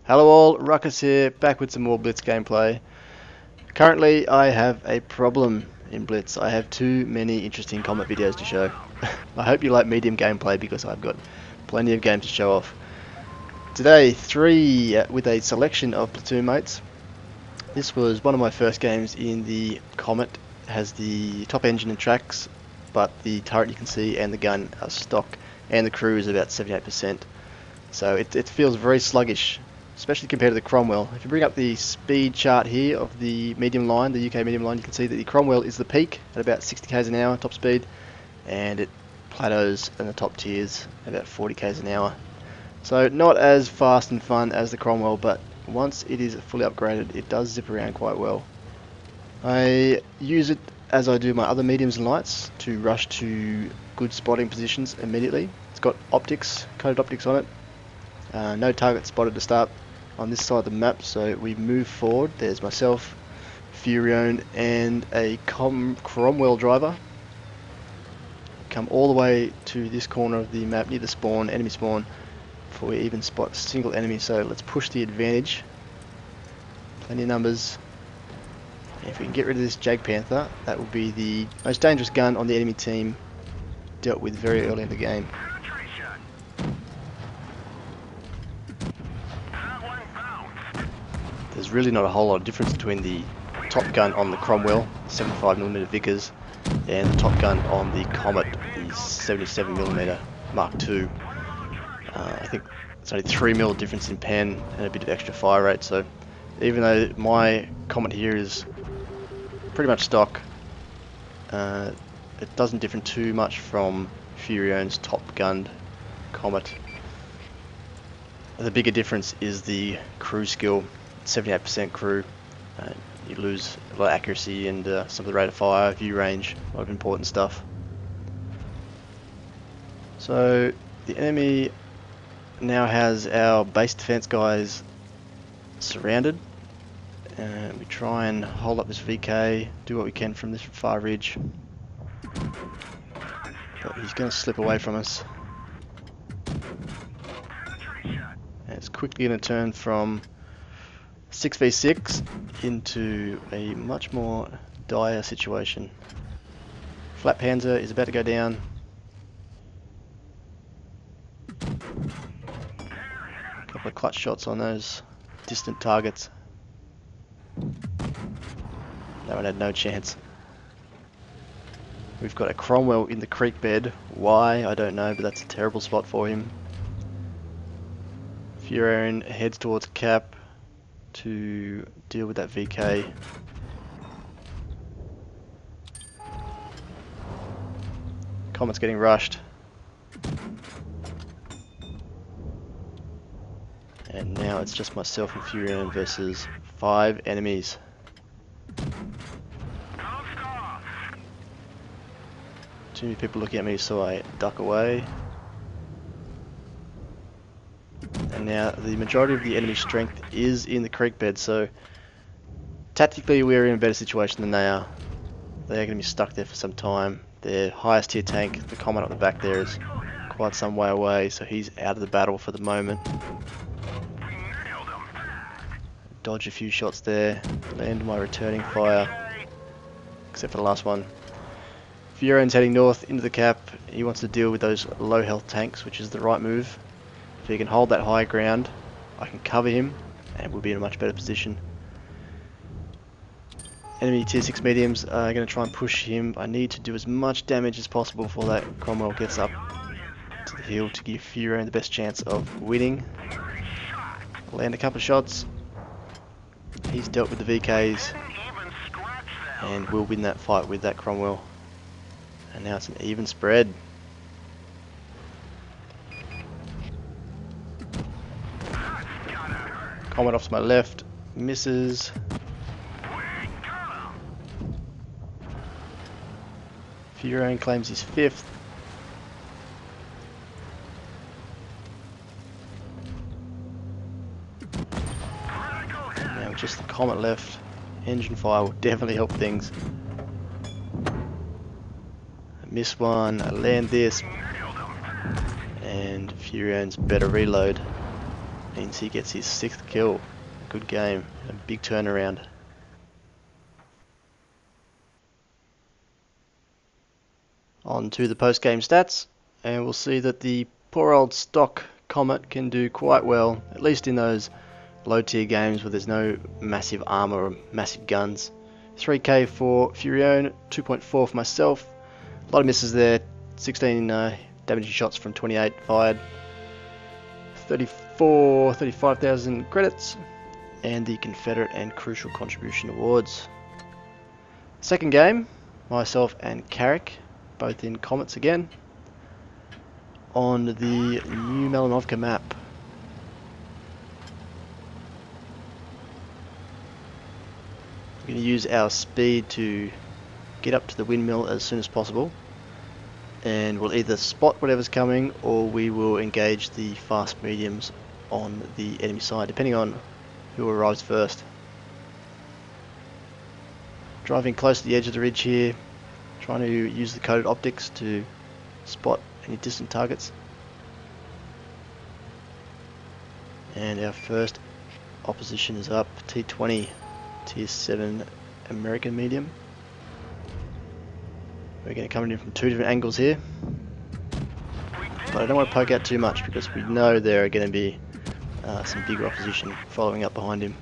Hello all, Ruckus here, back with some more Blitz gameplay. Currently I have a problem in Blitz. I have too many interesting Comet videos to show. I hope you like medium gameplay because I've got plenty of games to show off. Today, 3 with a selection of platoon mates. This was one of my first games in the Comet. It has the top engine and tracks, but the turret you can see and the gun are stock, and the crew is about 78%. So it feels very sluggish, especially compared to the Cromwell. If you bring up the speed chart here of the medium line, the UK medium line, you can see that the Cromwell is the peak at about 60 k's an hour top speed, and it plateaus in the top tiers at about 40 k's an hour. So not as fast and fun as the Cromwell, but once it is fully upgraded, it does zip around quite well. I use it as I do my other mediums and lights to rush to good spotting positions immediately. It's got optics, coded optics on it. No target spotted to start on this side of the map, so we move forward. There's myself, Furion, and a Cromwell driver. Come all the way to this corner of the map near the spawn, enemy spawn, before we even spot a single enemy. So let's push the advantage. Plenty of numbers. And if we can get rid of this Jag Panther, that will be the most dangerous gun on the enemy team, dealt with very early in the game. There's really not a whole lot of difference between the top gun on the Cromwell, 75mm Vickers, and the top gun on the Comet, the 77mm Mark II. I think it's only 3mm difference in pen and a bit of extra fire rate, so even though my Comet here is pretty much stock, it doesn't differ too much from Furion's top gunned Comet. The bigger difference is the crew skill. 78% crew. You lose a lot of accuracy and some of the rate of fire, view range, a lot of important stuff. So the enemy now has our base defense guys surrounded, and we try and hold up this VK, do what we can from this far ridge, but he's going to slip away from us, and it's quickly going to turn from 6v6 into a much more dire situation. Flat Panzer is about to go down. A couple of clutch shots on those distant targets. That one had no chance. We've got a Cromwell in the creek bed. Why? I don't know, but that's a terrible spot for him. Furion heads towards Cap to deal with that VK. Comet's getting rushed. And now it's just myself and Furion versus 5 enemies. Too many people looking at me, so I duck away. And now the majority of the enemy strength is in the creek bed, so tactically we're in a better situation than they are. They are going to be stuck there for some time. Their highest tier tank, the Comet up the back there, is quite some way away, so he's out of the battle for the moment. Dodge a few shots there, land my returning fire, except for the last one. Furion's heading north into the Cap. He wants to deal with those low health tanks, which is the right move. If he can hold that high ground, I can cover him and we'll be in a much better position. Enemy tier 6 mediums are going to try and push him. I need to do as much damage as possible before that Cromwell gets up to the hill to give Furion the best chance of winning. Land a couple of shots. He's dealt with the VKs and we'll win that fight with that Cromwell. And now it's an even spread. Comet off to my left, misses. Furion claims his 5th. Now just the Comet left. Engine fire will definitely help things. I miss one, I land this, and Furion's better reload. Means he gets his 6th kill. Good game. A big turnaround. On to the post-game stats, and we'll see that the poor old stock Comet can do quite well, at least in those low-tier games where there's no massive armor or massive guns. 3k for Furion, 2.4 for myself. A lot of misses there. 16 damaging shots from 28 fired. 35,000 credits, and the Confederate and Crucial Contribution Awards. Second game, myself and Carrick, both in Comets again, on the new Malinovka map. We're going to use our speed to get up to the windmill as soon as possible, and we'll either spot whatever's coming or we will engage the fast mediums on the enemy side, depending on who arrives first. Driving close to the edge of the ridge here, trying to use the coded optics to spot any distant targets. And our first opposition is up, T20, Tier 7 American medium. We're going to come in from 2 different angles here, but I don't want to poke out too much because we know there are going to be some bigger opposition following up behind him.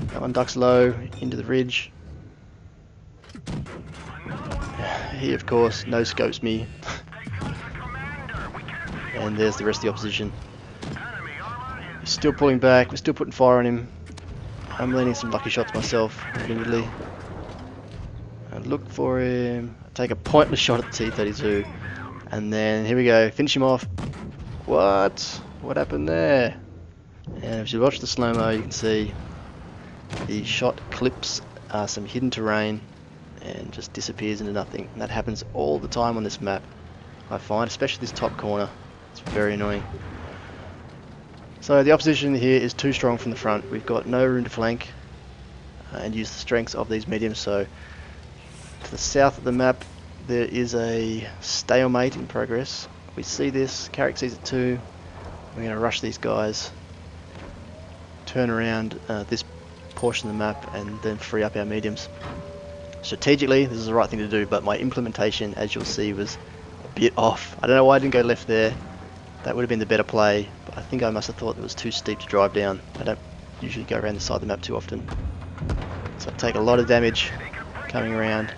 That one ducks low into the ridge. He of course no scopes me, and there's the rest of the opposition. He's still pulling back, we're still putting fire on him. I'm landing some lucky shots myself, admittedly. I look for him, I take a pointless shot at the T-32, and then here we go, finish him off. What happened there? And if you watch the slow-mo, you can see the shot clips some hidden terrain and just disappears into nothing. And that happens all the time on this map, I find, especially this top corner. It's very annoying. So the opposition here is too strong from the front. We've got no room to flank and use the strengths of these mediums. So to the south of the map there is a stalemate in progress. We see this, Carrick sees it too. We're going to rush these guys, turn around this portion of the map, and then free up our mediums. Strategically this is the right thing to do, but my implementation, as you'll see, was a bit off. I don't know why I didn't go left there. That would have been the better play, but I think I must have thought it was too steep to drive down. I don't usually go around the side of the map too often. So I take a lot of damage coming around,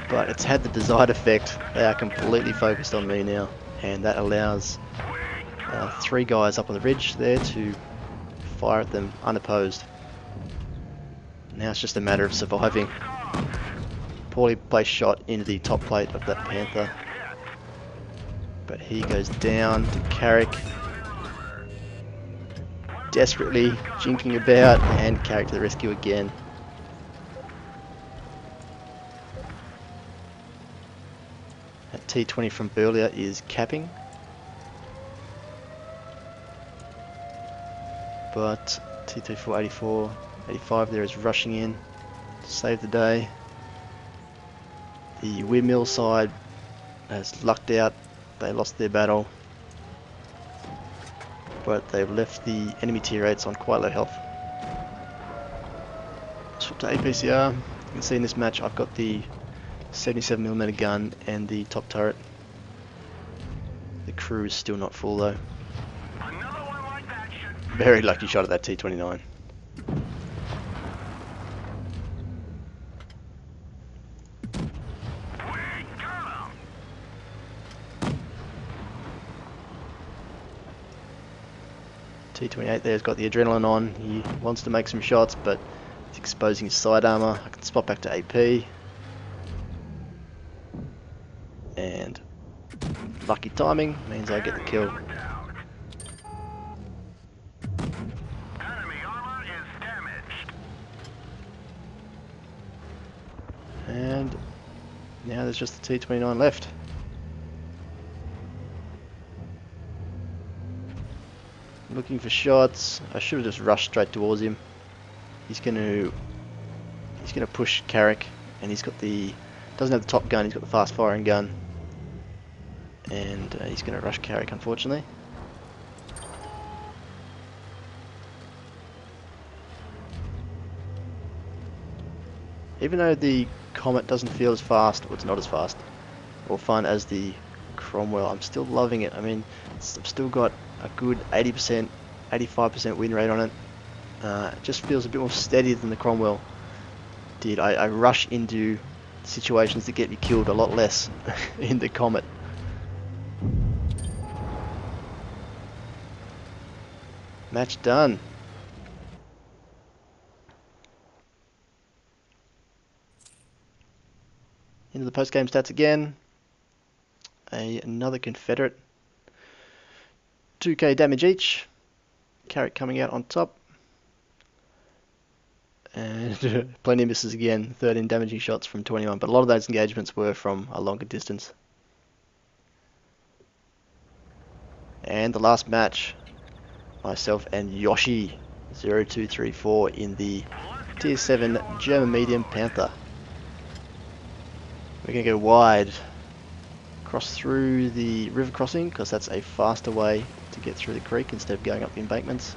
but it's had the desired effect. They are completely focused on me now, and that allows 3 guys up on the ridge there to fire at them unopposed. Now it's just a matter of surviving. Poorly placed shot into the top plate of that Panther, but he goes down to Carrick, desperately jinking about, and Carrick to the rescue again. That T20 from earlier is capping, but T34, 84, 85 there is rushing in to save the day. The windmill side has lucked out. They lost their battle, but they've left the enemy tier 8s on quite low health. Swap to APCR. You can see in this match I've got the 77mm gun and the top turret. The crew is still not full though. Very lucky shot at that T29. T28 there's got the adrenaline on. He wants to make some shots, but he's exposing his side armor. I can spot back to AP. And lucky timing means I get the kill. And now there's just the T29 left. Looking for shots. I should have just rushed straight towards him. He's gonna push Carrick, and he's got the doesn't have the top gun. He's got the fast firing gun, and he's gonna rush Carrick, unfortunately. Even though the Comet doesn't feel as fast, or it's not as fast, or fun as the Cromwell, I'm still loving it. I mean, I've still got a good 80%, 85% win rate on it. It just feels a bit more steady than the Cromwell did. I rush into situations that get me killed a lot less in the Comet. Match done. Into the post-game stats again. Another Confederate. 2k damage each. Carrot coming out on top. And plenty of misses again. 13 damaging shots from 21. But a lot of those engagements were from a longer distance. And the last match. Myself and Yoshi. 0234 in the Tier 7 German Medium Panther. We're going to go wide. Cross through the river crossing, because that's a faster way to get through the creek instead of going up the embankments.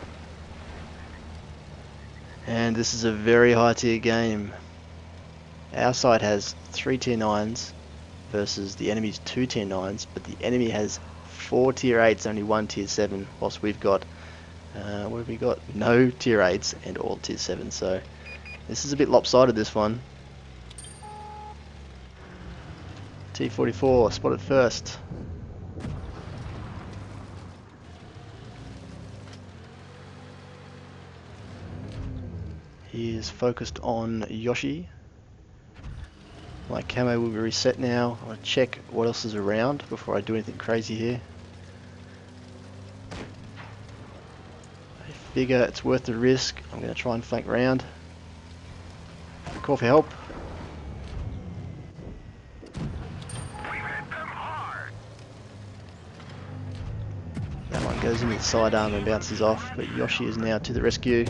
And this is a very high tier game. Our side has 3 tier 9s versus the enemy's 2 tier 9s, but the enemy has 4 tier 8s, only 1 tier 7, whilst we've got, what have we got? No tier 8s and all tier 7s, so this is a bit lopsided, this one. T-44 spotted first. He is focused on Yoshi. My camo will be reset now. I want to check what else is around before I do anything crazy here. I figure it's worth the risk. I'm going to try and flank round. Call for help. That one goes into the sidearm and bounces off, but Yoshi is now to the rescue.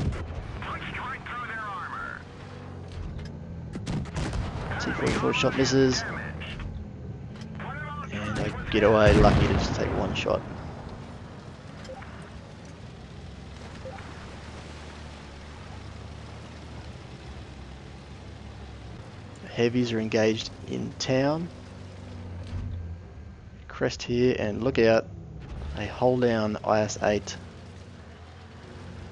T-44 shot misses, and I get away lucky to just take one shot. The heavies are engaged in town. Crest here, and look out, a hold down IS-8.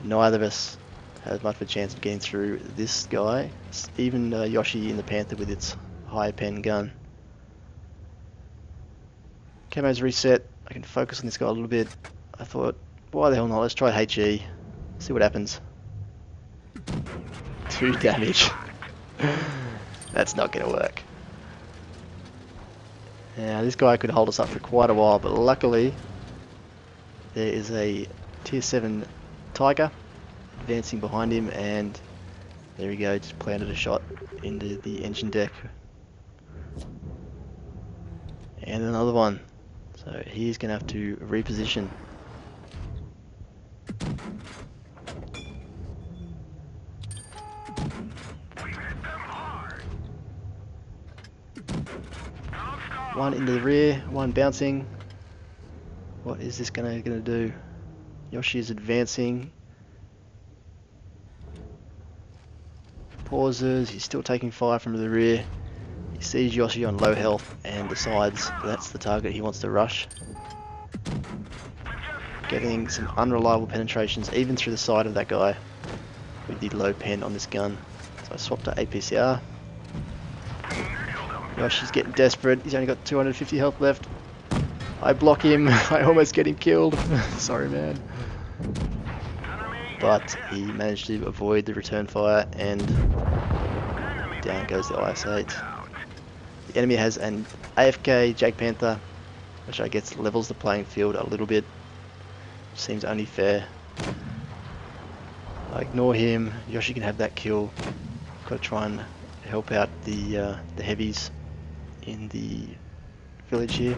Neither of us has much of a chance of getting through this guy. Even Yoshi in the Panther with its high pen gun. Camo's reset. I can focus on this guy a little bit. I thought, why the hell not? Let's try HE. See what happens. 2 damage. That's not going to work. Now this guy could hold us up for quite a while, but luckily there is a tier 7 Tiger advancing behind him, and there we go, just planted a shot into the engine deck. And another one. So he's going to have to reposition. One into the rear, one bouncing. What is this gonna do? Yoshi is advancing. Pauses, he's still taking fire from the rear. He sees Yoshi on low health and decides that's the target he wants to rush. Getting some unreliable penetrations even through the side of that guy with the low pen on this gun. So I swapped to APCR. Yoshi's getting desperate, he's only got 250 health left. I block him, I almost get him killed. Sorry man. But he managed to avoid the return fire, and down goes the IS-8. The enemy has an AFK Jag Panther, which I guess levels the playing field a little bit. Seems only fair. I ignore him, Yoshi can have that kill. Got to try and help out the heavies in the village here.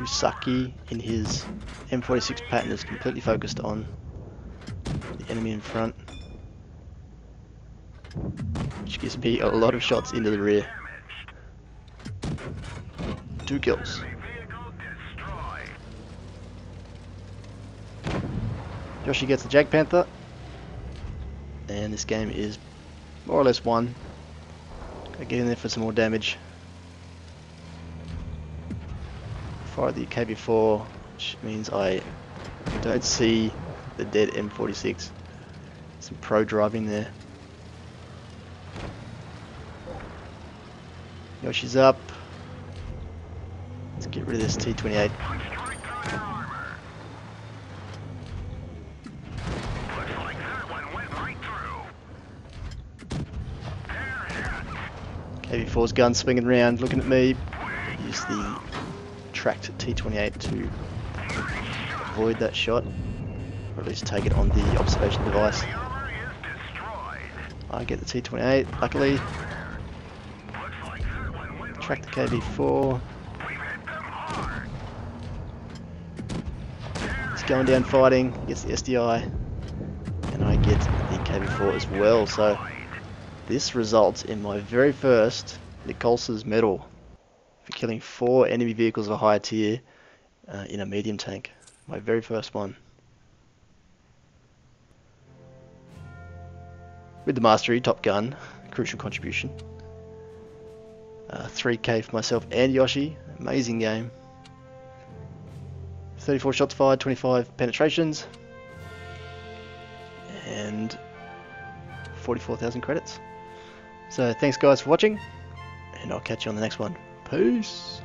Saki in his M46 pattern is completely focused on the enemy in front, which gives me a lot of shots into the rear. 2 kills. Yoshi gets the Jag Panther, and this game is more or less won. Gotta get in there for some more damage. Fire the KB4, which means I don't see the dead M46. Some pro driving there. Yoshi's up. Let's get rid of this T-28. KB4's gun swinging around, looking at me. Use the tracked T-28 to avoid that shot, or at least take it on the observation device. I get the T-28, luckily. Track the KB4. He's going down fighting, gets the SDI, and I get the KB4 as well. So this results in my very first Nikols's medal for killing 4 enemy vehicles of a higher tier in a medium tank. My very first one. With the Mastery, Top Gun, crucial contribution. 3k for myself and Yoshi, amazing game. 34 shots fired, 25 penetrations, and 44,000 credits. So thanks guys for watching, and I'll catch you on the next one. Peace!